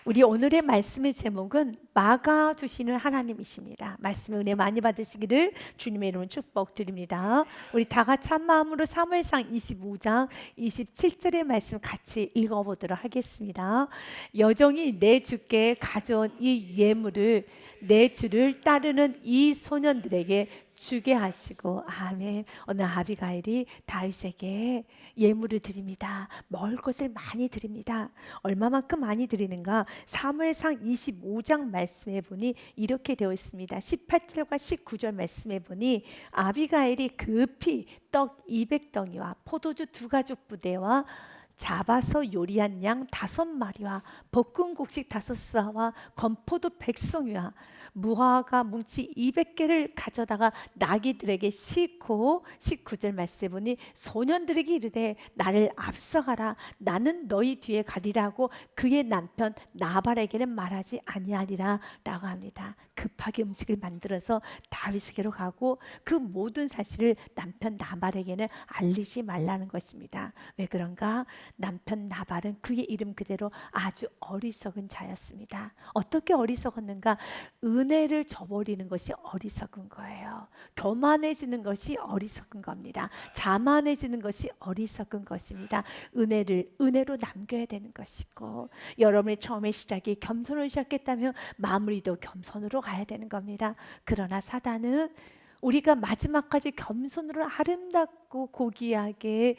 우리 오늘의 말씀의 제목은 막아주시는 하나님이십니다. 말씀의 은혜 많이 받으시기를 주님의 이름으로 축복드립니다. 우리 다 같이 한 마음으로 사무엘상 25장 27절의 말씀 같이 읽어보도록 하겠습니다. 여종이 내 주께 가져온 이 예물을 내 주를 따르는 이 소년들에게 주게 하시고, 아멘. 오늘 아비가일이 다윗에게 예물을 드립니다. 먹을 것을 많이 드립니다. 얼마만큼 많이 드리는가? 사무엘상 25장 말씀에 보니 이렇게 되어 있습니다. 18절과 19절 말씀에 보니 아비가일이 급히 떡 200덩이와 포도주 2가죽 부대와 잡아서 요리한 양 5마리와 볶은 곡식 5쏴와 건포도 100송이와 무화과 뭉치 200개를 가져다가 나귀들에게 싣고, 19절 말씀에 보니 소년들에게 이르되 나를 앞서가라, 나는 너희 뒤에 가리라고 그의 남편 나발에게는 말하지 아니하리라 라고 합니다. 급하게 음식을 만들어서 다윗에게로 가고 그 모든 사실을 남편 나발에게는 알리지 말라는 것입니다. 왜 그런가? 남편 나발은 그의 이름 그대로 아주 어리석은 자였습니다. 어떻게 어리석었는가? 은혜를 저버리는 것이 어리석은 거예요. 교만해지는 것이 어리석은 겁니다. 자만해지는 것이 어리석은 것입니다. 은혜를 은혜로 남겨야 되는 것이고, 여러분의 처음의 시작이 겸손으로 시작했다면 마무리도 겸손으로 가야 되는 겁니다. 그러나 사단은 우리가 마지막까지 겸손으로 아름답고 고귀하게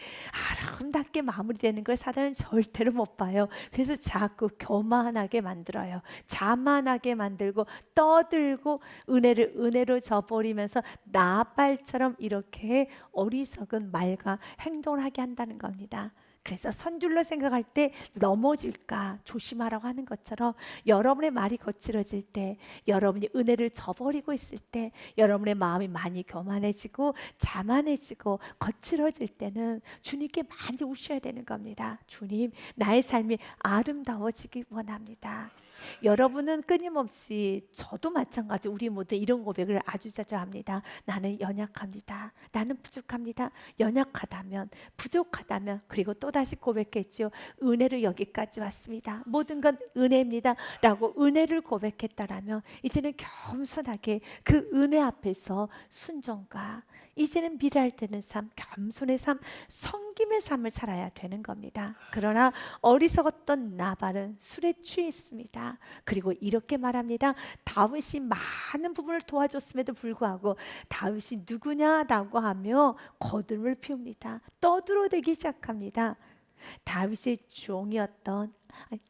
아름답게 마무리되는 걸 사단은 절대로 못 봐요. 그래서 자꾸 교만하게 만들어요. 자만하게 만들고 떠들고 은혜를 은혜로 저버리면서 나발처럼 이렇게 어리석은 말과 행동을 하게 한다는 겁니다. 그래서 선줄로 생각할 때 넘어질까 조심하라고 하는 것처럼, 여러분의 말이 거칠어질 때, 여러분이 은혜를 저버리고 있을 때, 여러분의 마음이 많이 교만해지고 자만해지고 거칠어질 때는 주님께 많이 우셔야 되는 겁니다. 주님, 나의 삶이 아름다워지기 원합니다. 여러분은 끊임없이, 저도 마찬가지, 우리 모두 이런 고백을 아주 자주 합니다. 나는 연약합니다. 나는 부족합니다. 연약하다면, 부족하다면, 그리고 또다시 고백했죠. 은혜로 여기까지 왔습니다. 모든 건 은혜입니다 라고 은혜를 고백했다라면 이제는 겸손하게 그 은혜 앞에서 순종과, 이제는 미래할 때는 삶, 겸손의 삶, 섬김의 삶을 살아야 되는 겁니다. 그러나 어리석었던 나발은 술에 취했습니다. 그리고 이렇게 말합니다. 다윗이 많은 부분을 도와줬음에도 불구하고 다윗이 누구냐라고 하며 거듭을 피웁니다. 떠들어대기 시작합니다. 다윗의 종이었던,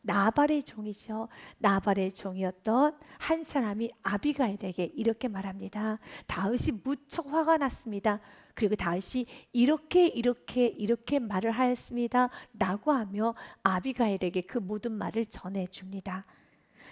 나발의 종이죠. 나발의 종이었던 한 사람이 아비가일에게 이렇게 말합니다. 다윗이 무척 화가 났습니다. 그리고 다윗이 이렇게 말을 하였습니다 라고 하며 아비가일에게 그 모든 말을 전해줍니다.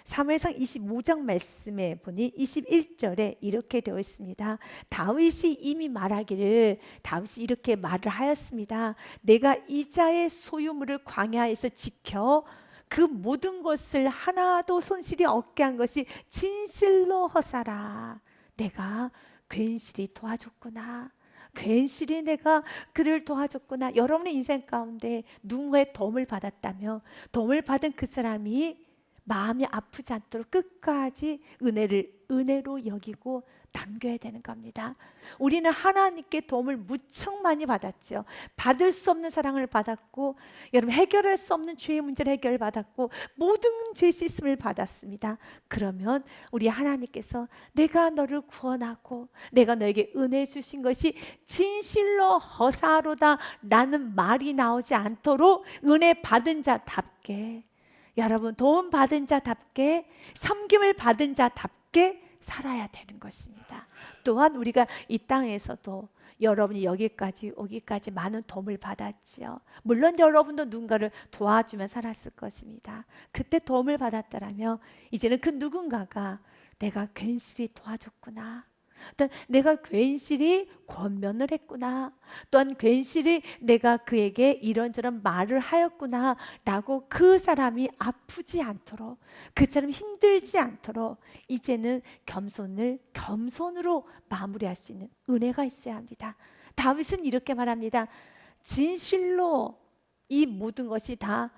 사무엘상 25장 말씀에 보니 21절에 이렇게 되어 있습니다. 다윗이 이미 말하기를, 다윗이 이렇게 말을 하였습니다. 내가 이자의 소유물을 광야에서 지켜 그 모든 것을 하나도 손실이 없게 한 것이 진실로 허사라. 내가 괜시리 도와줬구나. 괜시리 내가 그를 도와줬구나. 여러분의 인생 가운데 누군가의 도움을 받았다며, 도움을 받은 그 사람이 마음이 아프지 않도록 끝까지 은혜를 은혜로 여기고 남겨야 되는 겁니다. 우리는 하나님께 도움을 무척 많이 받았죠. 받을 수 없는 사랑을 받았고, 여러분 해결할 수 없는 죄의 문제를 해결받았고, 모든 죄 씻음을 받았습니다. 그러면 우리 하나님께서 내가 너를 구원하고 내가 너에게 은혜 주신 것이 진실로 허사로다 라는 말이 나오지 않도록 은혜 받은 자답게, 여러분 도움 받은 자답게, 섬김을 받은 자답게 살아야 되는 것입니다. 또한 우리가 이 땅에서도 여러분이 여기까지 오기까지 많은 도움을 받았지요. 물론 여러분도 누군가를 도와주며 살았을 것입니다. 그때 도움을 받았더라면 이제는 그 누군가가 내가 괜시리 도와줬구나, 또한 내가 괜시리 권면을 했구나, 또한 괜시리 내가 그에게 이런저런 말을 하였구나 라고 그 사람이 아프지 않도록, 그 사람이 힘들지 않도록 이제는 겸손으로 마무리할 수 있는 은혜가 있어야 합니다. 다윗은 이렇게 말합니다. 진실로 이 모든 것이 다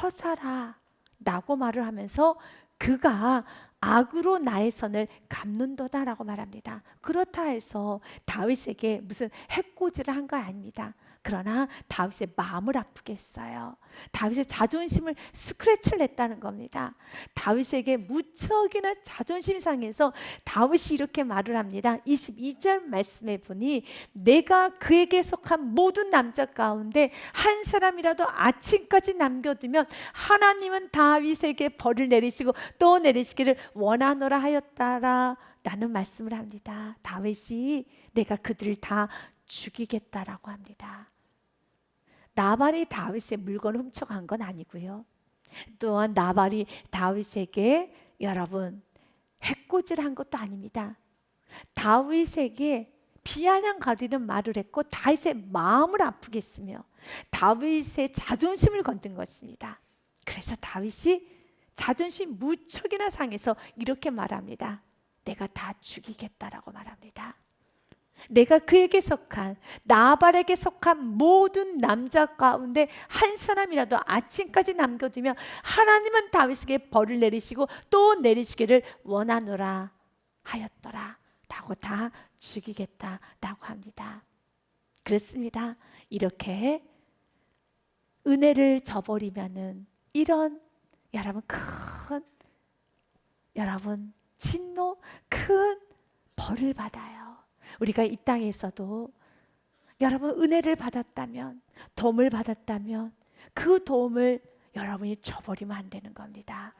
허사라, 라고 말을 하면서 그가 악으로 나의 선을 갚는도다라고 말합니다. 그렇다 해서 다윗에게 무슨 해코지를 한 거 아닙니다. 그러나 다윗의 마음을 아프게 했어요. 다윗의 자존심을 스크래치를 냈다는 겁니다. 다윗에게 무척이나 자존심 상해서 다윗이 이렇게 말을 합니다. 22절 말씀에 보니 내가 그에게 속한 모든 남자 가운데 한 사람이라도 아침까지 남겨두면 하나님은 다윗에게 벌을 내리시고 또 내리시기를 원하노라 하였다라 라는 말씀을 합니다. 다윗이 내가 그들을 다 죽이겠다라고 합니다. 나발이 다윗의 물건을 훔쳐간 건 아니고요. 또한 나발이 다윗에게 여러분 해코지를 한 것도 아닙니다. 다윗에게 비아냥 가리는 말을 했고 다윗의 마음을 아프게 했으며 다윗의 자존심을 건든 것입니다. 그래서 다윗이 자존심이 무척이나 상해서 이렇게 말합니다. 내가 다 죽이겠다라고 말합니다. 내가 그에게 속한 나발에게 속한 모든 남자 가운데 한 사람이라도 아침까지 남겨두면 하나님은 다윗에게 벌을 내리시고 또 내리시기를 원하노라 하였더라 라고 다 죽이겠다라고 합니다. 그렇습니다. 이렇게 은혜를 저버리면은 이런 여러분 큰 여러분 진노 큰 벌을 받아요. 우리가 이 땅에서도 여러분 은혜를 받았다면 도움을 받았다면 그 도움을 여러분이 저버리면 안 되는 겁니다.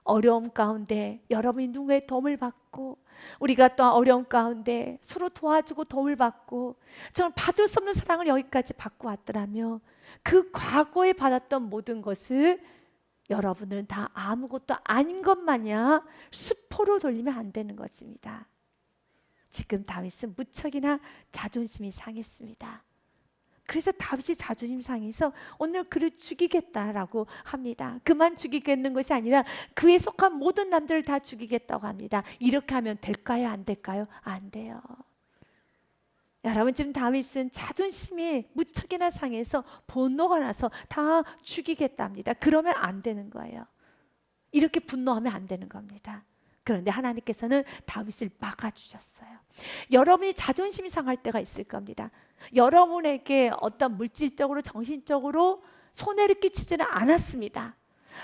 어려움 가운데 여러분이 누구의 도움을 받고 우리가 또 어려움 가운데 서로 도와주고 도움을 받고 정말 받을 수 없는 사랑을 여기까지 받고 왔더라면 그 과거에 받았던 모든 것을 여러분들은 다 아무것도 아닌 것 마냥 수포로 돌리면 안 되는 것입니다. 지금 다윗은 무척이나 자존심이 상했습니다. 그래서 다윗이 자존심 상해서 오늘 그를 죽이겠다라고 합니다. 그만 죽이겠는 것이 아니라 그에 속한 모든 남들을 다 죽이겠다고 합니다. 이렇게 하면 될까요? 안 될까요? 안 돼요. 여러분 지금 다윗은 자존심이 무척이나 상해서 분노가 나서 다 죽이겠다 합니다. 그러면 안 되는 거예요. 이렇게 분노하면 안 되는 겁니다. 그런데 하나님께서는 다윗을 막아주셨어요. 여러분이 자존심이 상할 때가 있을 겁니다. 여러분에게 어떤 물질적으로 정신적으로 손해를 끼치지는 않았습니다.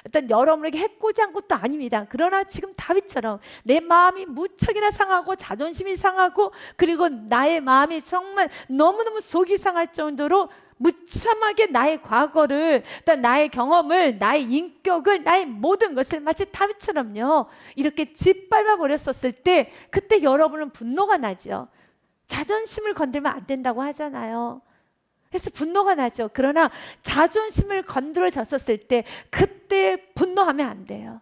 일단 여러분에게 해코지 한 것도 아닙니다. 그러나 지금 다윗처럼 내 마음이 무척이나 상하고 자존심이 상하고 그리고 나의 마음이 정말 너무너무 속이 상할 정도로 무참하게 나의 과거를 또 나의 경험을 나의 인격을 나의 모든 것을 마치 다윗처럼요 이렇게 짓밟아 버렸었을 때 그때 여러분은 분노가 나죠. 자존심을 건들면 안 된다고 하잖아요. 그래서 분노가 나죠. 그러나 자존심을 건드려졌었을 때 그때 분노하면 안 돼요.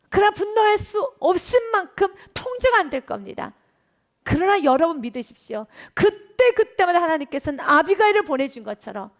그러나 분노할 수 없을 만큼 통제가 안 될 겁니다. 그러나 여러분 믿으십시오. 그때마다 하나님께서는 아비가일을 보내준 것처럼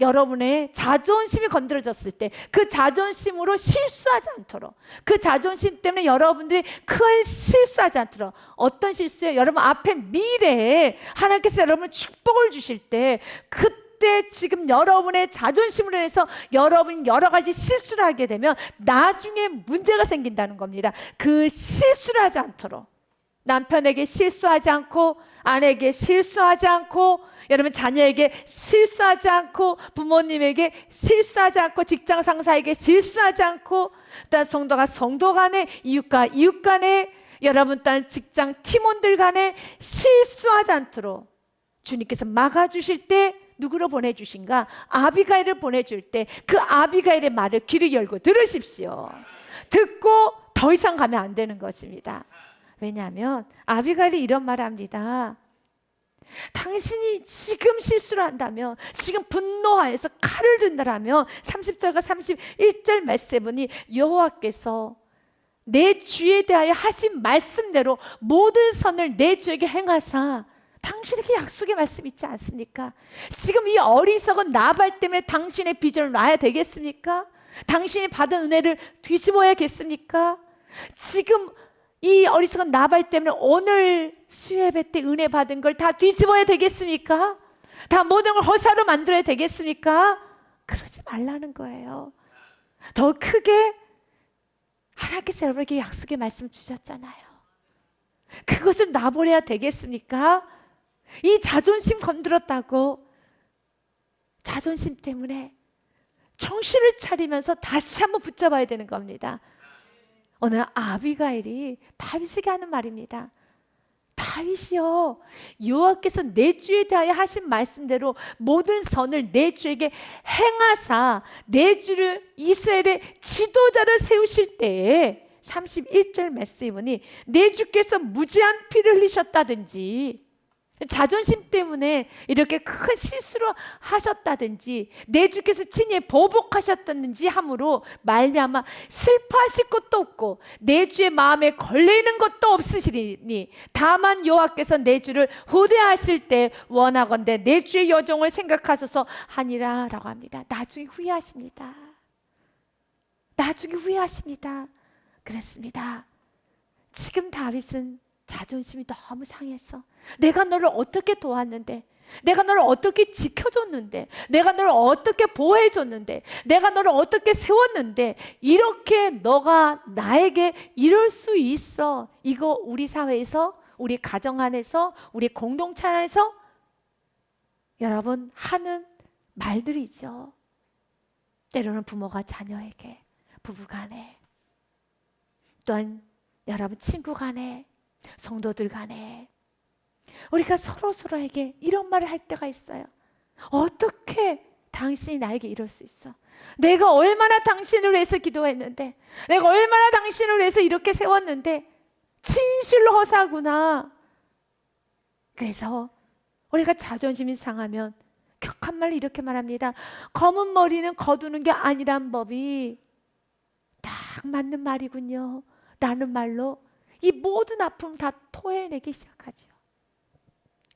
여러분의 자존심이 건드려졌을 때 그 자존심으로 실수하지 않도록 그 자존심 때문에 여러분들이 큰 실수하지 않도록 어떤 실수예요? 여러분 앞에 미래에 하나님께서 여러분을 축복을 주실 때 그때 지금 여러분의 자존심으로 인해서 여러분이 여러 가지 실수를 하게 되면 나중에 문제가 생긴다는 겁니다. 그 실수를 하지 않도록 남편에게 실수하지 않고 아내에게 실수하지 않고 여러분 자녀에게 실수하지 않고 부모님에게 실수하지 않고 직장 상사에게 실수하지 않고 또 성도가 성도 간에 이웃과 이웃 간에 여러분 또 직장 팀원들 간에 실수하지 않도록 주님께서 막아주실 때 누구로 보내주신가? 아비가일을 보내줄 때 그 아비가일의 말을 귀를 열고 들으십시오. 듣고 더 이상 가면 안 되는 것입니다. 왜냐하면 아비가일이 이런 말을 합니다. 당신이 지금 실수를 한다면 지금 분노하여서 칼을 든다라면 30절과 31절 말씀에 보니 여호와께서 내 주에 대하여 하신 말씀대로 모든 선을 내 주에게 행하사 당신에게 약속의 말씀 있지 않습니까? 지금 이 어리석은 나발 때문에 당신의 비전을 놔야 되겠습니까? 당신이 받은 은혜를 뒤집어야겠습니까? 지금 이 어리석은 나발 때문에 오늘 수요예배 때 은혜 받은 걸 다 뒤집어야 되겠습니까? 다 모든 걸 허사로 만들어야 되겠습니까? 그러지 말라는 거예요. 더 크게 하나님께서 여러분에게 약속의 말씀 주셨잖아요. 그것을 놔버려야 되겠습니까? 이 자존심 건드렸다고 자존심 때문에 정신을 차리면서 다시 한번 붙잡아야 되는 겁니다. 오늘 아비가일이 다윗에게 하는 말입니다. 다윗이여, 여호와께서 내 주에 대하여 하신 말씀대로 모든 선을 내 주에게 행하사 내 주를 이스라엘의 지도자를 세우실 때에 31절 말씀에 보니 내 주께서 무지한 피를 흘리셨다든지, 자존심 때문에 이렇게 큰 실수를 하셨다든지, 내 주께서 친히 보복하셨다든지 함으로 말미암아 슬퍼하실 것도 없고 내 주의 마음에 걸리는 것도 없으시리니 다만 여호와께서 내 주를 후대하실 때 원하건대 내 주의 여종을 생각하소서 하니라 라고 합니다. 나중에 후회하십니다. 나중에 후회하십니다. 그렇습니다. 지금 다윗은 자존심이 너무 상해서 내가 너를 어떻게 도왔는데, 내가 너를 어떻게 지켜줬는데, 내가 너를 어떻게 보호해줬는데, 내가 너를 어떻게 세웠는데 이렇게 너가 나에게 이럴 수 있어. 이거 우리 사회에서, 우리 가정 안에서, 우리 공동체 안에서 여러분 하는 말들이죠. 때로는 부모가 자녀에게, 부부간에, 또한 여러분 친구 간에, 성도들 간에 우리가 서로에게 이런 말을 할 때가 있어요. 어떻게 당신이 나에게 이럴 수 있어? 내가 얼마나 당신을 위해서 기도했는데, 내가 얼마나 당신을 위해서 이렇게 세웠는데 진실로 허사구나. 그래서 우리가 자존심이 상하면 격한 말로 이렇게 말합니다. 검은 머리는 거두는 게 아니란 법이 딱 맞는 말이군요 라는 말로 이 모든 아픔을 다 토해내기 시작하죠.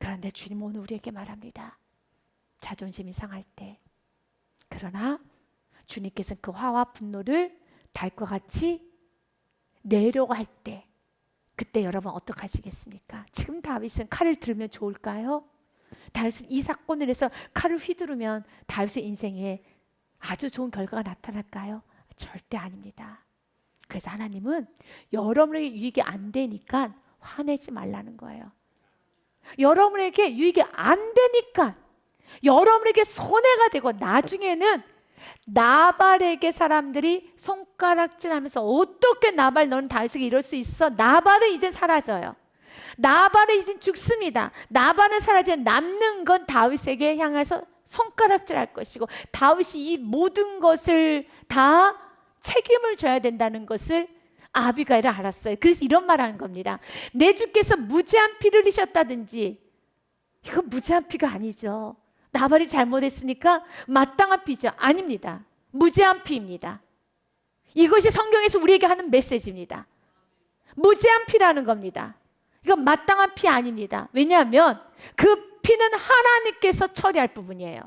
그런데 주님 오늘 우리에게 말합니다. 자존심이 상할 때, 그러나 주님께서는 그 화와 분노를 달과 같이 내려고 할 때, 그때 여러분 어떻게 하시겠습니까? 지금 다윗은 칼을 들으면 좋을까요? 다윗은 이 사건을 해서 칼을 휘두르면 다윗의 인생에 아주 좋은 결과가 나타날까요? 절대 아닙니다. 그래서 하나님은 여러분에게 유익이 안 되니까 화내지 말라는 거예요. 여러분에게 유익이 안 되니까, 여러분에게 손해가 되고 나중에는 나발에게 사람들이 손가락질하면서 어떻게 나발 너는 다윗에게 이럴 수 있어? 나발은 이제 사라져요. 나발은 이제 죽습니다. 나발은 사라지면 남는 건 다윗에게 향해서 손가락질할 것이고 다윗이 이 모든 것을 다 책임을 져야 된다는 것을 아비가일은 알았어요. 그래서 이런 말 하는 겁니다. 내 주께서 무지한 피를 흘리셨다든지, 이건 무지한 피가 아니죠. 나발이 잘못했으니까 마땅한 피죠. 아닙니다. 무지한 피입니다. 이것이 성경에서 우리에게 하는 메시지입니다. 무지한 피라는 겁니다. 이건 마땅한 피 아닙니다. 왜냐하면 그 피는 하나님께서 처리할 부분이에요.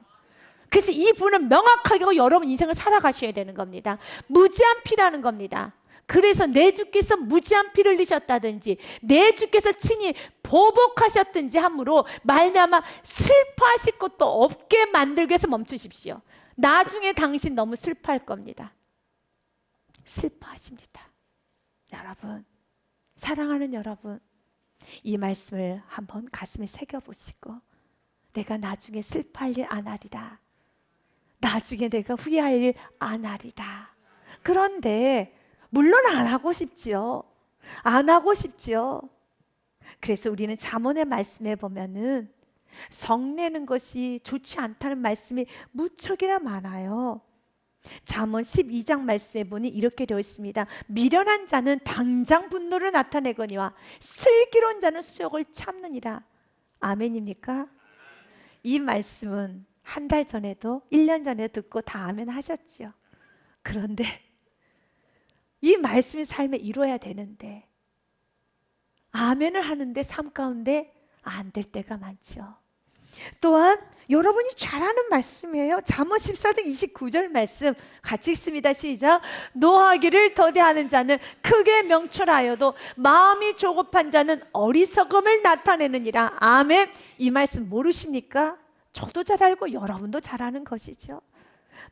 그래서 이 부분을 명확하게 하고 여러분 인생을 살아가셔야 되는 겁니다. 무지한 피라는 겁니다. 그래서 내 주께서 무지한 피를 흘리셨다든지 내 주께서 친히 보복하셨든지 함으로 말미암아 슬퍼하실 것도 없게 만들기 위해서 멈추십시오. 나중에 당신 너무 슬퍼할 겁니다. 슬퍼하십니다. 여러분, 사랑하는 여러분, 이 말씀을 한번 가슴에 새겨보시고 내가 나중에 슬퍼할 일 안 하리라. 나중에 내가 후회할 일 안 하리다. 그런데 물론 안 하고 싶지요. 안 하고 싶지요. 그래서 우리는 잠언의 말씀에 보면은 성내는 것이 좋지 않다는 말씀이 무척이나 많아요. 잠언 12장 말씀에 보니 이렇게 되어 있습니다. 미련한 자는 당장 분노를 나타내거니와 슬기로운 자는 수욕을 참느니라. 아멘입니까? 이 말씀은 한 달 전에도 1년 전에 듣고 다 아멘 하셨죠. 그런데 이 말씀이 삶에 이루어야 되는데 아멘을 하는데 삶 가운데 안 될 때가 많죠. 또한 여러분이 잘하는 말씀이에요. 잠언 14장 29절 말씀 같이 읽습니다. 시작. 노하기를 더디하는 자는 크게 명철하여도 마음이 조급한 자는 어리석음을 나타내느니라. 아멘. 이 말씀 모르십니까? 저도 잘 알고 여러분도 잘 아는 것이죠.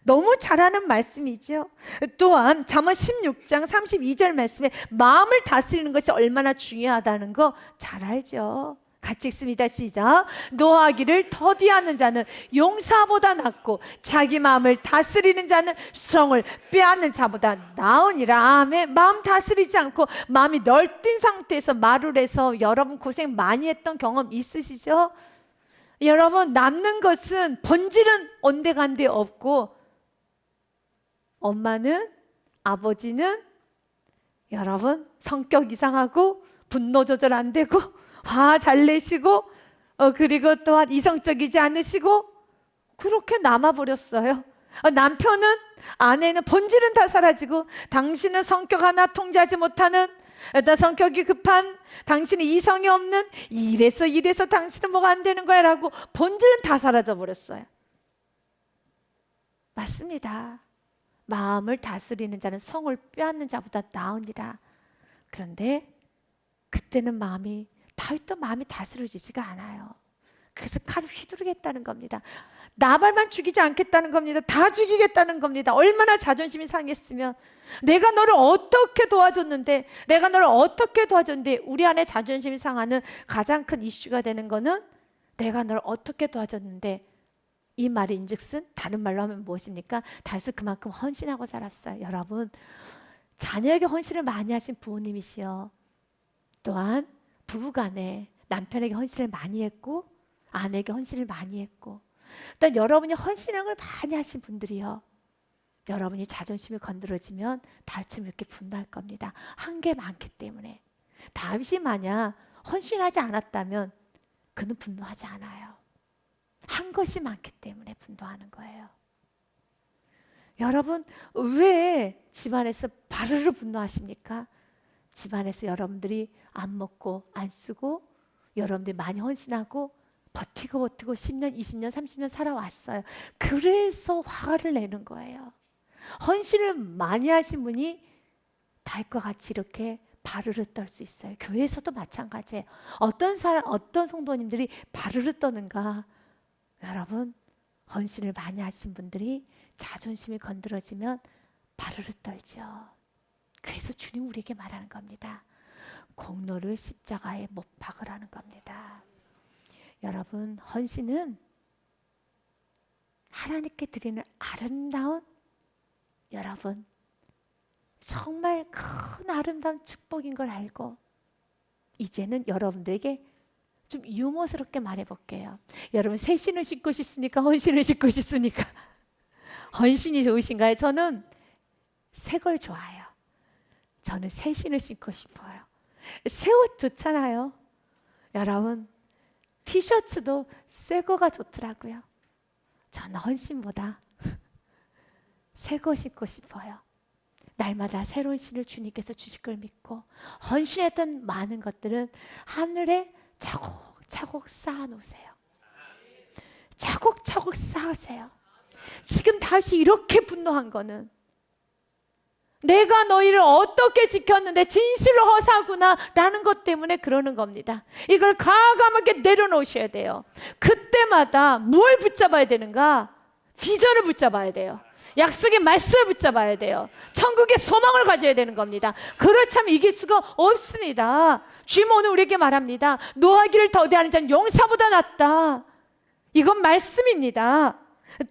너무 잘하는 말씀이죠. 또한 잠언 16장 32절 말씀에 마음을 다스리는 것이 얼마나 중요하다는 거 잘 알죠. 같이 읽습니다. 시작. 노하기를 더디하는 자는 용사보다 낫고 자기 마음을 다스리는 자는 성을 빼앗는 자보다 나으니라. 아멘. 마음 다스리지 않고 마음이 널뛴 상태에서 말을 해서 여러분 고생 많이 했던 경험 있으시죠? 여러분, 남는 것은 본질은 온데간데 없고, 엄마는, 아버지는 여러분 성격 이상하고 분노 조절 안 되고 화 잘 내시고 그리고 또한 이성적이지 않으시고 그렇게 남아버렸어요. 남편은, 아내는 본질은 다 사라지고 당신은 성격 하나 통제하지 못하는, 나 성격이 급한, 당신은 이성이 없는, 이래서 당신은 뭐가 안 되는 거야 라고 본질은 다 사라져 버렸어요. 맞습니다. 마음을 다스리는 자는 성을 빼앗는 자보다 나으니라. 그런데 그때는 다윗도 마음이 다스려지지가 않아요. 그래서 칼을 휘두르겠다는 겁니다. 나발만 죽이지 않겠다는 겁니다. 다 죽이겠다는 겁니다. 얼마나 자존심이 상했으면. 내가 너를 어떻게 도와줬는데, 우리 안에 자존심이 상하는 가장 큰 이슈가 되는 거는 내가 너를 어떻게 도와줬는데, 이 말의 인즉슨 다른 말로 하면 무엇입니까? 다윗은 그만큼 헌신하고 살았어요. 여러분, 자녀에게 헌신을 많이 하신 부모님이시여, 또한 부부간에 남편에게 헌신을 많이 했고 아내에게 헌신을 많이 했고, 또 여러분이 헌신을 많이 하신 분들이요, 여러분이 자존심이 건드려지면 다윗처럼 이렇게 분노할 겁니다. 한 게 많기 때문에. 다윗이 만약 헌신하지 않았다면 그는 분노하지 않아요. 한 것이 많기 때문에 분노하는 거예요. 여러분, 왜 집안에서 바르르 분노하십니까? 집안에서 여러분들이 안 먹고 안 쓰고 여러분들이 많이 헌신하고 버티고 10년, 20년, 30년 살아왔어요. 그래서 화를 내는 거예요. 헌신을 많이 하신 분이 다윗과 같이 이렇게 바르르 떨 수 있어요. 교회에서도 마찬가지예요. 어떤 성도님들이 바르르 떠는가? 여러분, 헌신을 많이 하신 분들이 자존심이 건드려지면 바르르 떨죠. 그래서 주님 우리에게 말하는 겁니다. 공로를 십자가에 못 박으라는 겁니다. 여러분, 헌신은 하나님께 드리는 아름다운, 여러분 정말 큰 아름다운 축복인 걸 알고, 이제는 여러분들에게 좀 유머스럽게 말해볼게요. 여러분, 새 신을 신고 싶습니까? 헌신을 신고 싶습니까? 헌신이 좋으신가요? 저는 새 걸 좋아해요. 저는 새 신을 신고 싶어요. 새 옷 좋잖아요. 여러분, 티셔츠도 새 거가 좋더라고요. 저는 헌신보다 새 거 신고 싶어요. 날마다 새로운 신을 주님께서 주실 걸 믿고, 헌신했던 많은 것들은 하늘에 차곡차곡 쌓아놓으세요. 차곡차곡 쌓으세요. 지금 다시 이렇게 분노한 거는 내가 너희를 어떻게 지켰는데 진실로 허사구나 라는 것 때문에 그러는 겁니다. 이걸 과감하게 내려놓으셔야 돼요. 그때마다 뭘 붙잡아야 되는가? 비전을 붙잡아야 돼요. 약속의 말씀을 붙잡아야 돼요. 천국의 소망을 가져야 되는 겁니다. 그렇다면 이길 수가 없습니다. 주님 오늘 우리에게 말합니다. 노하기를 더디하는 자는 용사보다 낫다. 이건 말씀입니다.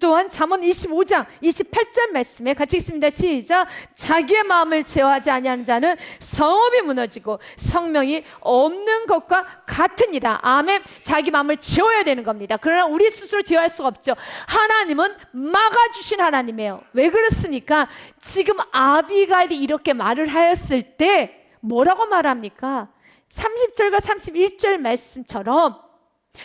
또한 잠언 25장 28절 말씀에 같이 읽습니다. 시작. 자기의 마음을 제어하지 아니하는 자는 성읍이 무너지고 성명이 없는 것과 같으니라. 아멘. 자기 마음을 제어해야 되는 겁니다. 그러나 우리 스스로 제어할 수가 없죠. 하나님은 막아주신 하나님이에요. 왜 그렇습니까? 지금 아비가일이 이렇게 말을 하였을 때 뭐라고 말합니까? 30절과 31절 말씀처럼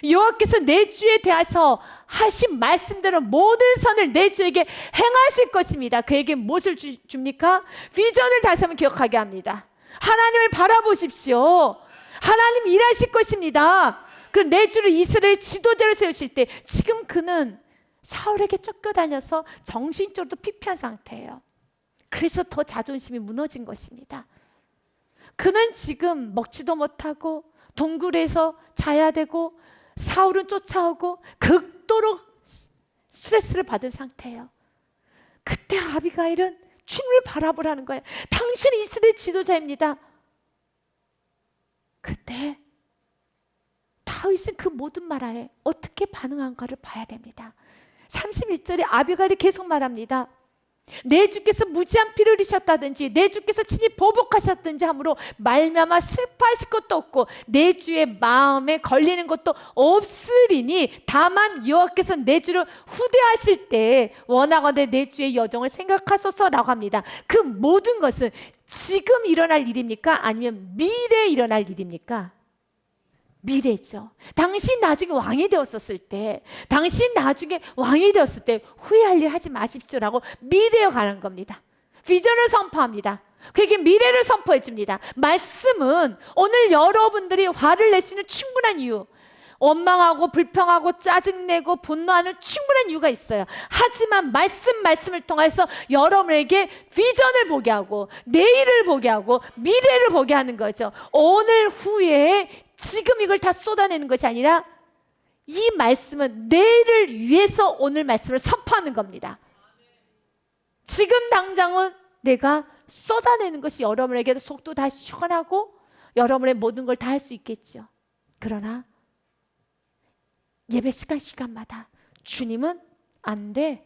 여호와께서 내 주에 대해서 하신 말씀대로 모든 선을 내 주에게 행하실 것입니다. 그에게 무엇을 줍니까? 비전을 다시 한번 기억하게 합니다. 하나님을 바라보십시오. 하나님 일하실 것입니다. 그럼 내 주를 이스라엘 지도자로 세우실 때, 지금 그는 사울에게 쫓겨다녀서 정신적으로 피폐한 상태예요. 그래서 더 자존심이 무너진 것입니다. 그는 지금 먹지도 못하고 동굴에서 자야 되고 사울은 쫓아오고 극도로 스트레스를 받은 상태예요. 그때 아비가일은 주님을 바라보라는 거예요. 당신은 이스라엘 지도자입니다. 그때 다윗은 그 모든 말에 어떻게 반응한가를 봐야 됩니다. 31절에 아비가일이 계속 말합니다. 내 주께서 무지한 피를 흘리셨다든지 내 주께서 친히 보복하셨든지 함으로 말미암아 슬퍼하실 것도 없고 내 주의 마음에 걸리는 것도 없으리니 다만 여호와께서 내 주를 후대하실 때 원하건대 내 주의 여정을 생각하소서라고 합니다. 그 모든 것은 지금 일어날 일입니까? 아니면 미래에 일어날 일입니까? 미래죠. 당신 나중에 왕이 되었을 때, 당신 나중에 왕이 되었을 때 후회할 일 하지 마십시오라고 미래에 관한 겁니다. 비전을 선포합니다. 그에게 미래를 선포해 줍니다. 말씀은 오늘 여러분들이 화를 낼 수 있는 충분한 이유, 원망하고 불평하고 짜증내고 분노하는 충분한 이유가 있어요. 하지만 말씀을 통해서 여러분에게 비전을 보게 하고 내일을 보게 하고 미래를 보게 하는 거죠. 오늘 후에 지금 이걸 다 쏟아내는 것이 아니라 이 말씀은 내일을 위해서 오늘 말씀을 선포하는 겁니다. 지금 당장은 내가 쏟아내는 것이 여러분에게도 속도 다 시원하고 여러분의 모든 걸 다 할 수 있겠죠. 그러나 예배 시간마다 주님은 안 돼.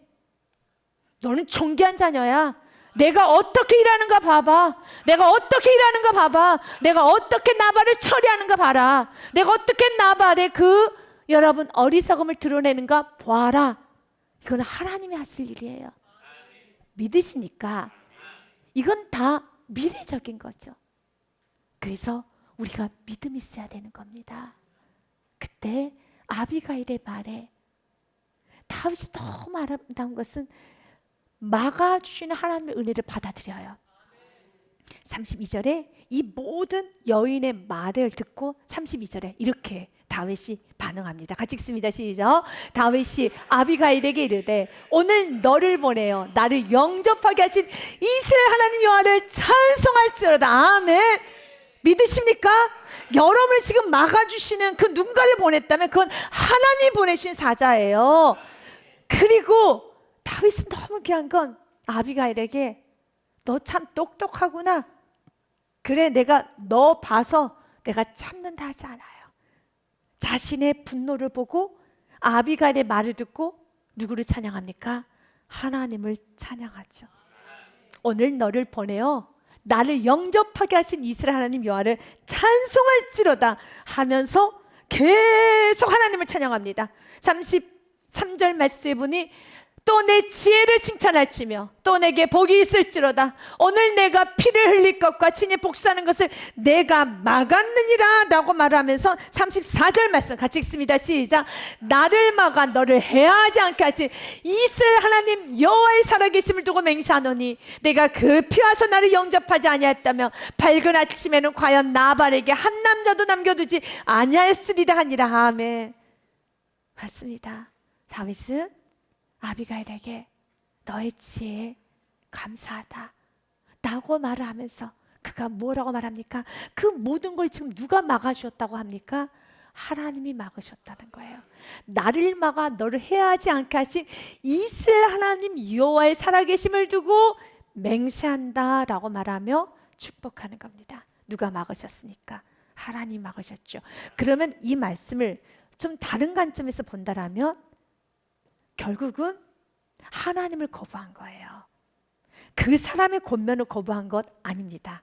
너는 존귀한 자녀야. 내가 어떻게 일하는가 봐봐. 내가 어떻게 일하는가 봐봐. 내가 어떻게 나발을 처리하는가 봐라. 내가 어떻게 나발의 그 여러분 어리석음을 드러내는가 봐라. 이건 하나님이 하실 일이에요. 믿으시니까 이건 다 미래적인 거죠. 그래서 우리가 믿음이 있어야 되는 겁니다. 그때 아비가일의 말에 다윗이 너무 아름다운 것은 막아주시는 하나님의 은혜를 받아들여요. 32절에 이 모든 여인의 말을 듣고 32절에 이렇게 다윗이 반응합니다. 같이 읽습니다. 시작. 다윗이 아비가일에게 이르되 오늘 너를 보내어 나를 영접하게 하신 이스라엘 하나님 여호와를 찬송할지어다. 아멘. 믿으십니까? 여러분을 지금 막아주시는 그 누군가를 보냈다면 그건 하나님 보내신 사자예요. 그리고 다윗은 너무 귀한 건 아비가일에게 너 참 똑똑하구나. 그래 내가 너 봐서 내가 참는다 하지 않아요. 자신의 분노를 보고 아비가일의 말을 듣고 누구를 찬양합니까? 하나님을 찬양하죠. 오늘 너를 보내어 나를 영접하게 하신 이스라엘 하나님 여호와를 찬송할지로다 하면서 계속 하나님을 찬양합니다. 33절 말씀에 보니 또 내 지혜를 칭찬할지며 또 내게 복이 있을지로다. 오늘 내가 피를 흘릴 것과 친히 복수하는 것을 내가 막았느니라 라고 말하면서 34절 말씀 같이 읽습니다. 시작. 나를 막아 너를 해하지 않게 하신 이스라엘 하나님 여호와의 살아계심을 두고 맹세하노니 내가 그 피와서 나를 영접하지 아니하였다며 밝은 아침에는 과연 나발에게 한 남자도 남겨두지 아니하였으리라 하니라. 아멘. 맞습니다. 다윗은 아비가일에게 너의 지혜에 감사하다 라고 말을 하면서 그가 뭐라고 말합니까? 그 모든 걸 지금 누가 막아주셨다고 합니까? 하나님이 막으셨다는 거예요. 나를 막아 너를 해하지 않게 하신 이스라엘 하나님 여호와의 살아계심을 두고 맹세한다 라고 말하며 축복하는 겁니다. 누가 막으셨습니까? 하나님 막으셨죠. 그러면 이 말씀을 좀 다른 관점에서 본다라면 결국은 하나님을 거부한 거예요. 그 사람의 권면을 거부한 것 아닙니다.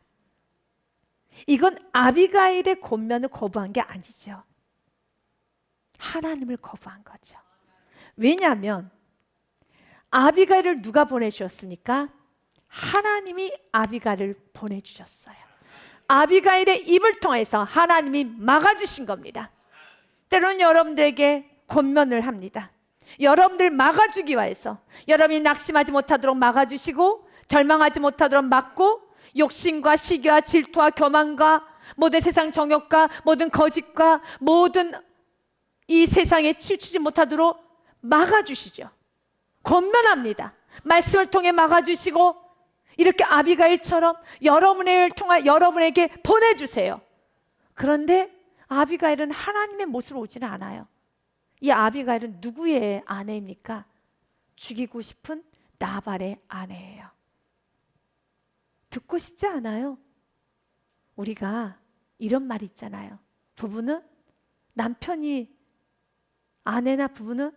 이건 아비가일의 권면을 거부한 게 아니죠. 하나님을 거부한 거죠. 왜냐하면 아비가일을 누가 보내주셨습니까? 하나님이 아비가일을 보내주셨어요. 아비가일의 입을 통해서 하나님이 막아주신 겁니다. 때로는 여러분들에게 권면을 합니다. 여러분들 막아주기 위해서 여러분이 낙심하지 못하도록 막아주시고 절망하지 못하도록 막고 욕심과 시기와 질투와 교만과 모든 세상 정욕과 모든 거짓과 모든 이 세상에 치우치지 못하도록 막아주시죠. 권면합니다. 말씀을 통해 막아주시고 이렇게 아비가일처럼 여러분에게 보내주세요. 그런데 아비가일은 하나님의 모습으로 오지는 않아요. 이 아비가일은 누구의 아내입니까? 죽이고 싶은 나발의 아내예요. 듣고 싶지 않아요? 우리가 이런 말 있잖아요. 부부는 남편이 아내나 부부는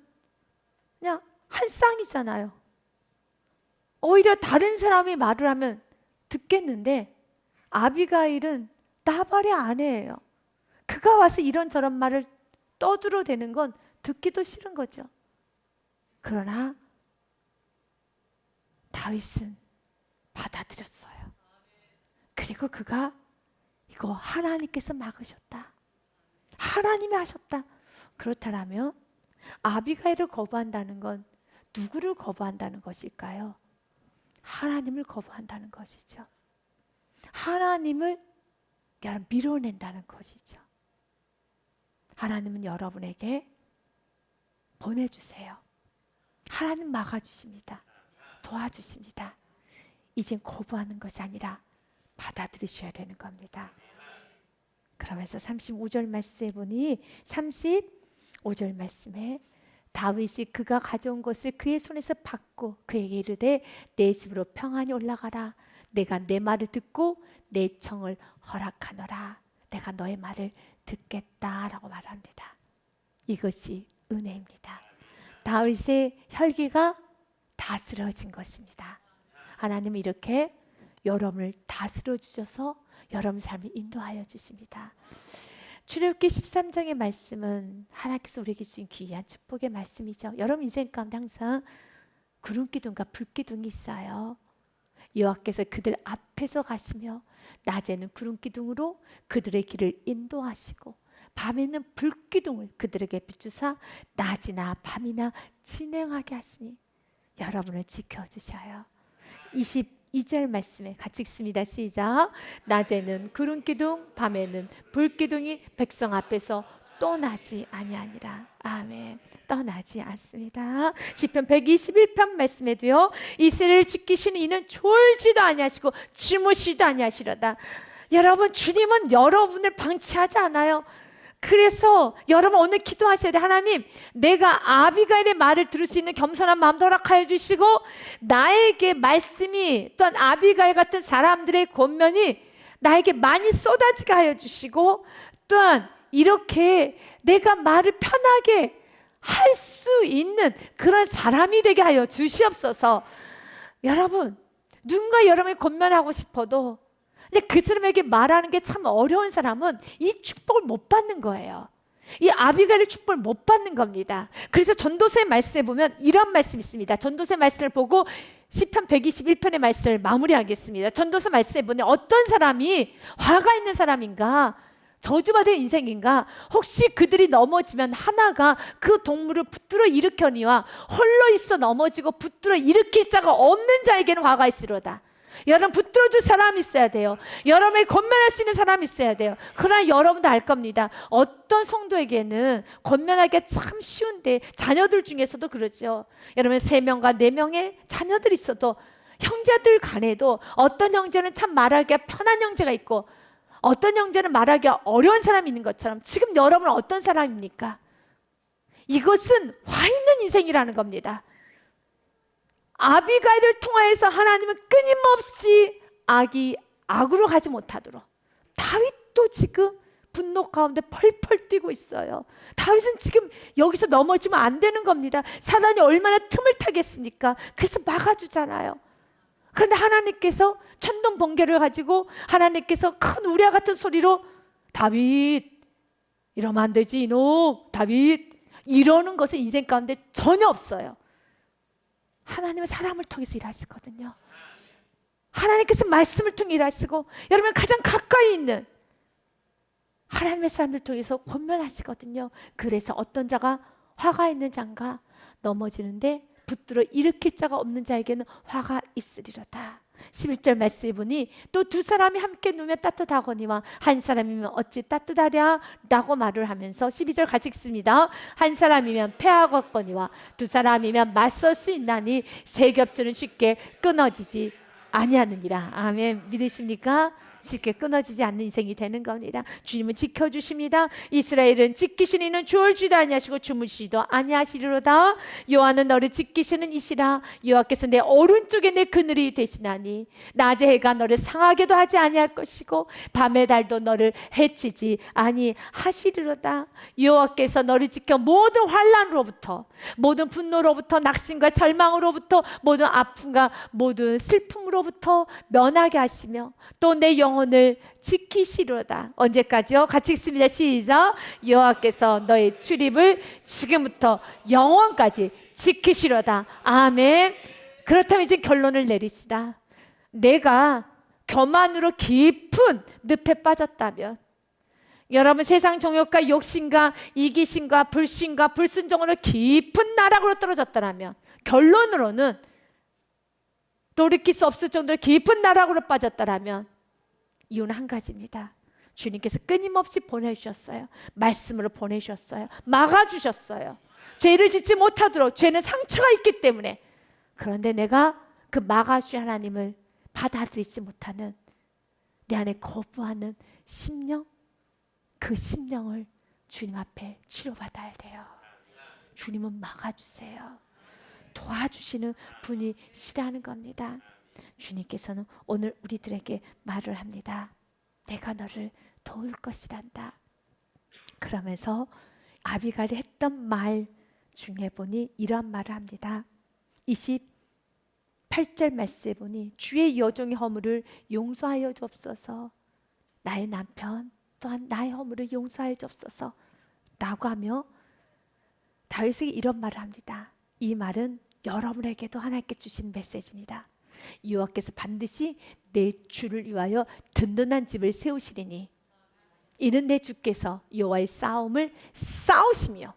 그냥 한 쌍이잖아요. 오히려 다른 사람이 말을 하면 듣겠는데 아비가일은 나발의 아내예요. 그가 와서 이런저런 말을 떠들어대는 건 듣기도 싫은 거죠. 그러나 다윗은 받아들였어요. 그리고 그가 이거 하나님께서 막으셨다. 하나님이 하셨다. 그렇다면 아비가일을 거부한다는 건 누구를 거부한다는 것일까요? 하나님을 거부한다는 것이죠. 하나님을 밀어낸다는 것이죠. 하나님은 여러분에게 보내주세요. 하나님 막아주십니다. 도와주십니다. 이젠 거부하는 것이 아니라 받아들이셔야 되는 겁니다. 그러면서 35절 말씀에 보니 35절 말씀에 다윗이 그가 가져온 것을 그의 손에서 받고 그에게 이르되 내 집으로 평안히 올라가라. 내가 내 말을 듣고 내 청을 허락하노라. 내가 너의 말을 듣겠다라고 말합니다. 이것이 은혜입니다. 다윗의 혈기가 다스려진 것입니다. 하나님은 이렇게 여러분을 다스려 주셔서 여러분 삶을 인도하여 주십니다. 출애굽기 13장의 말씀은 하나님께서 우리에게 주신 귀한 축복의 말씀이죠. 여러분 인생 가운데 항상 구름기둥과 불기둥이 있어요. 여호와께서 그들 앞에서 가시며 낮에는 구름기둥으로 그들의 길을 인도하시고 밤에는 불기둥을 그들에게 비추사 낮이나 밤이나 진행하게 하시니 여러분을 지켜주셔요. 22절 말씀에 같이 읽습니다. 시작. 낮에는 구름기둥 밤에는 불기둥이 백성 앞에서 떠나지 아니하니라. 아멘. 떠나지 않습니다. 시편 121편 말씀에도요. 이스라엘을 지키시는 이는 졸지도 아니하시고 주무시도 아니하시려다. 여러분 주님은 여러분을 방치하지 않아요. 그래서 여러분 오늘 기도하셔야 돼. 하나님, 내가 아비가일의 말을 들을 수 있는 겸손한 마음도 허락하여 주시고 나에게 말씀이 또한 아비가일 같은 사람들의 권면이 나에게 많이 쏟아지게 하여 주시고 또한 이렇게 내가 말을 편하게 할 수 있는 그런 사람이 되게 하여 주시옵소서. 여러분, 누군가 여러분이 권면하고 싶어도 근데 그 사람에게 말하는 게 참 어려운 사람은 이 축복을 못 받는 거예요. 이 아비가일의 축복을 못 받는 겁니다. 그래서 전도서의 말씀에 보면 이런 말씀이 있습니다. 전도서의 말씀을 보고 시편 121편의 말씀을 마무리하겠습니다. 전도서 말씀에 보면 어떤 사람이 화가 있는 사람인가, 저주받을 인생인가, 혹시 그들이 넘어지면 하나가 그 동물을 붙들어 일으켜니와 홀로 있어 넘어지고 붙들어 일으킬 자가 없는 자에게는 화가 있으로다. 여러분 붙들어줄 사람이 있어야 돼요. 여러분을 권면할 수 있는 사람이 있어야 돼요. 그러나 여러분도 알 겁니다. 어떤 성도에게는 권면하기가 참 쉬운데 자녀들 중에서도 그렇죠. 여러분 3명과 4명의 자녀들이 있어도 형제들 간에도 어떤 형제는 참 말하기가 편한 형제가 있고 어떤 형제는 말하기가 어려운 사람이 있는 것처럼 지금 여러분은 어떤 사람입니까? 이것은 화 있는 인생이라는 겁니다. 아비가일을 통하여서 하나님은 끊임없이 악이 악으로 가지 못하도록 다윗도 지금 분노 가운데 펄펄 뛰고 있어요. 다윗은 지금 여기서 넘어지면 안 되는 겁니다. 사단이 얼마나 틈을 타겠습니까? 그래서 막아주잖아요. 그런데 하나님께서 천둥 번개를 가지고 하나님께서 큰 우리와 같은 소리로 다윗 이러면 안 되지 이놈 다윗 이러는 것은 인생 가운데 전혀 없어요. 하나님은 사람을 통해서 일하시거든요. 하나님께서 말씀을 통해 일하시고 여러분 가장 가까이 있는 하나님의 사람들 통해서 권면하시거든요. 그래서 어떤 자가 화가 있는 자가 넘어지는데 붙들어 일으킬 자가 없는 자에게는 화가 있으리로다. 11절 말씀해 보니 또 2사람이 함께 누우면 따뜻하거니와 한 사람이면 어찌 따뜻하랴 라고 말을 하면서 12절 같이 읽습니다. 한 사람이면 패하겠거니와 2사람이면 맞설 수 있나니 세 겹줄은 쉽게 끊어지지 아니하느니라. 아멘. 믿으십니까? 쉽게 끊어지지 않는 인생이 되는 겁니다. 주님은 지켜주십니다. 이스라엘은 지키신 이는 졸지도 아니하시고 주무시지도 아니하시리로다. 여호와는 너를 지키시는 이시라. 여호와께서 내 오른쪽에 내 그늘이 되시나니 낮에 해가 너를 상하게도 하지 아니할 것이고 밤의 달도 너를 해치지 아니하시리로다. 여호와께서 너를 지켜 모든 환난으로부터, 모든 분노로부터, 낙심과 절망으로부터, 모든 아픔과 모든 슬픔으로부터 면하게 하시며 또 내 영혼을 지키시리로다. 언제까지요? 같이 읽습니다. 시작. 여호와께서 너의 출입을 지금부터 영원까지 지키시리로다. 아멘. 그렇다면 이제 결론을 내립시다. 내가 교만으로 깊은 늪에 빠졌다면, 여러분 세상 정욕과 욕심과 이기심과 불신과 불순종으로 깊은 나락으로 떨어졌더라면, 결론으로는 돌이킬 수 없을 정도로 깊은 나락으로 빠졌더라면 이유는 한 가지입니다. 주님께서 끊임없이 보내주셨어요. 말씀으로 보내주셨어요. 막아주셨어요. 죄를 짓지 못하도록. 죄는 상처가 있기 때문에. 그런데 내가 그 막아주신 하나님을 받아들이지 못하는, 내 안에 거부하는 심령, 그 심령을 주님 앞에 치료받아야 돼요. 주님은 막아주세요. 도와주시는 분이시라는 겁니다. 주님께서는 오늘 우리들에게 말을 합니다. 내가 너를 도울 것이란다. 그러면서 아비갈이 했던 말 중에 보니 이런 말을 합니다. 28절 말씀에 보니 주의 여종의 허물을 용서하여 주옵소서. 나의 남편 또한 나의 허물을 용서하여 주옵소서 라고 하며 다윗에게 이런 말을 합니다. 이 말은 여러분에게도 하나님께 주신 메시지입니다. 여호와께서 반드시 내 주를 위하여 든든한 집을 세우시리니 이는 내 주께서 여호와의 싸움을 싸우시며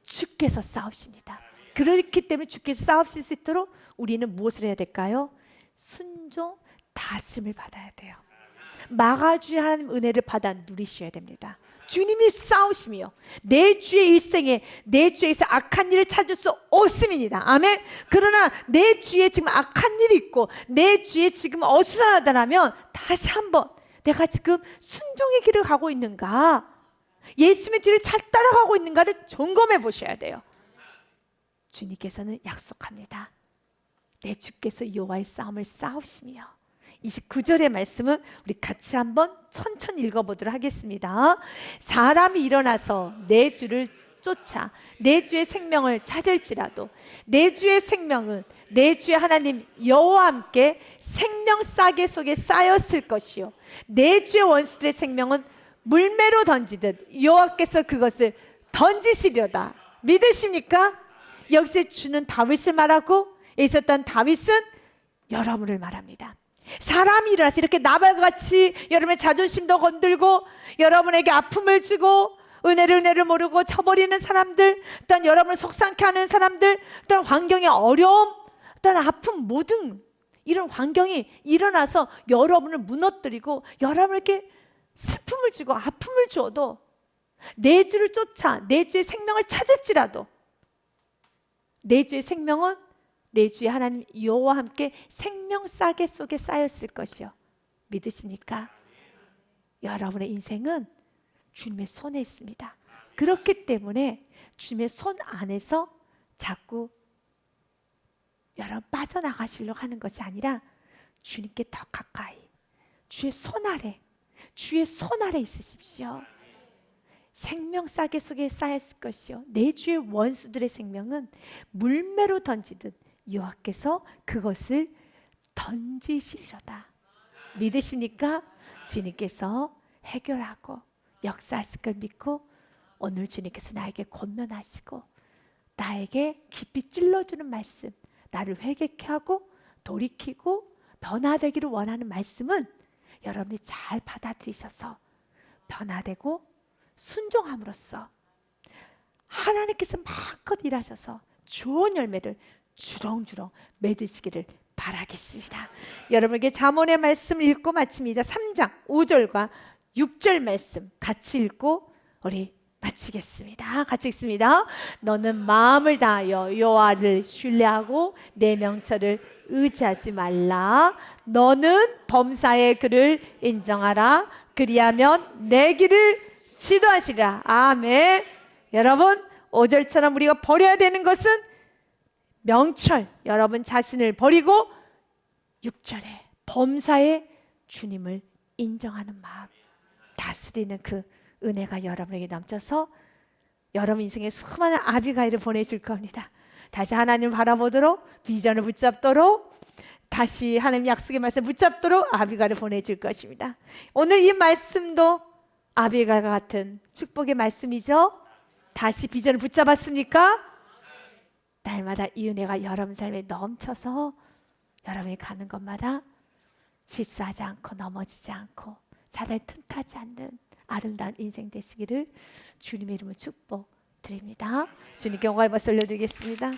주께서 싸우십니다. 그렇기 때문에 주께서 싸우실 수 있도록 우리는 무엇을 해야 될까요? 순종, 다스림을 받아야 돼요. 막아주신 하나님 은혜를 받아 누리셔야 됩니다. 주님이 싸우시며 내 주의 일생에 내 주에서 악한 일을 찾을 수 없음이니라. 아멘. 그러나 내 주에 지금 악한 일이 있고 내 주에 지금 어수선하다면 다시 한번 내가 지금 순종의 길을 가고 있는가, 예수님의 뒤를 잘 따라가고 있는가를 점검해 보셔야 돼요. 주님께서는 약속합니다. 내 주께서 여호와의 싸움을 싸우시며. 29절의 말씀은 우리 같이 한번 천천히 읽어보도록 하겠습니다. 사람이 일어나서 내 주를 쫓아 내 주의 생명을 찾을지라도 내 주의 생명은 내 주의 하나님 여호와 함께 생명 싸개 속에 쌓였을 것이요 내 주의 원수들의 생명은 물매로 던지듯 여호와께서 그것을 던지시려다. 믿으십니까? 여기서 주는 다윗을 말하고 있었던 다윗은 여러분을 말합니다. 사람이 일어나서 이렇게 나발과 같이 여러분의 자존심도 건들고 여러분에게 아픔을 주고 은혜를 모르고 쳐버리는 사람들, 또한 여러분을 속상케 하는 사람들, 또한 환경의 어려움, 또한 아픔, 모든 이런 환경이 일어나서 여러분을 무너뜨리고 여러분에게 슬픔을 주고 아픔을 주어도 내 주를 쫓아 내 주의 생명을 찾을지라도 내 주의 생명은 내 주의 하나님 여호와 함께 생명 싸개 속에 쌓였을 것이요. 믿으십니까? 여러분의 인생은 주님의 손에 있습니다. 그렇기 때문에 주님의 손 안에서 자꾸 여러분 빠져나가시려고 하는 것이 아니라 주님께 더 가까이 주의 손 아래 있으십시오. 생명 싸개 속에 쌓였을 것이요 내 주의 원수들의 생명은 물매로 던지듯 여호와께서 그것을 던지시리로다. 믿으십니까? 주님께서 해결하고 역사하실 걸 믿고 오늘 주님께서 나에게 권면하시고 나에게 깊이 찔러주는 말씀, 나를 회개케 하고 돌이키고 변화되기를 원하는 말씀은 여러분이 잘 받아들이셔서 변화되고 순종함으로써 하나님께서 마음껏 일하셔서 좋은 열매를 주렁주렁 맺으시기를 바라겠습니다. 여러분에게 잠언의 말씀 읽고 마칩니다. 3장 5절과 6절 말씀 같이 읽고 우리 마치겠습니다. 같이 읽습니다. 너는 마음을 다하여 여호와를 신뢰하고 내 명철을 의지하지 말라. 너는 범사의 그를 인정하라. 그리하면 내 길을 지도하시라. 아멘. 여러분 5절처럼 우리가 버려야 되는 것은 명철, 여러분 자신을 버리고 6절에 범사의 주님을 인정하는 마음, 다스리는 그 은혜가 여러분에게 넘쳐서 여러분 인생에 수많은 아비가일을 보내줄 겁니다. 다시 하나님을 바라보도록, 비전을 붙잡도록, 다시 하나님 약속의 말씀 붙잡도록 아비가일을 보내줄 것입니다. 오늘 이 말씀도 아비가일과 같은 축복의 말씀이죠. 다시 비전을 붙잡았습니까? 날마다 이 은혜가 여러분 삶에 넘쳐서 여러분이 가는 것마다 실수하지 않고 넘어지지 않고 사단에 틈타지 않는 아름다운 인생 되시기를 주님의 이름으로 축복드립니다. 주님께 영광의 박수 올려드리겠습니다.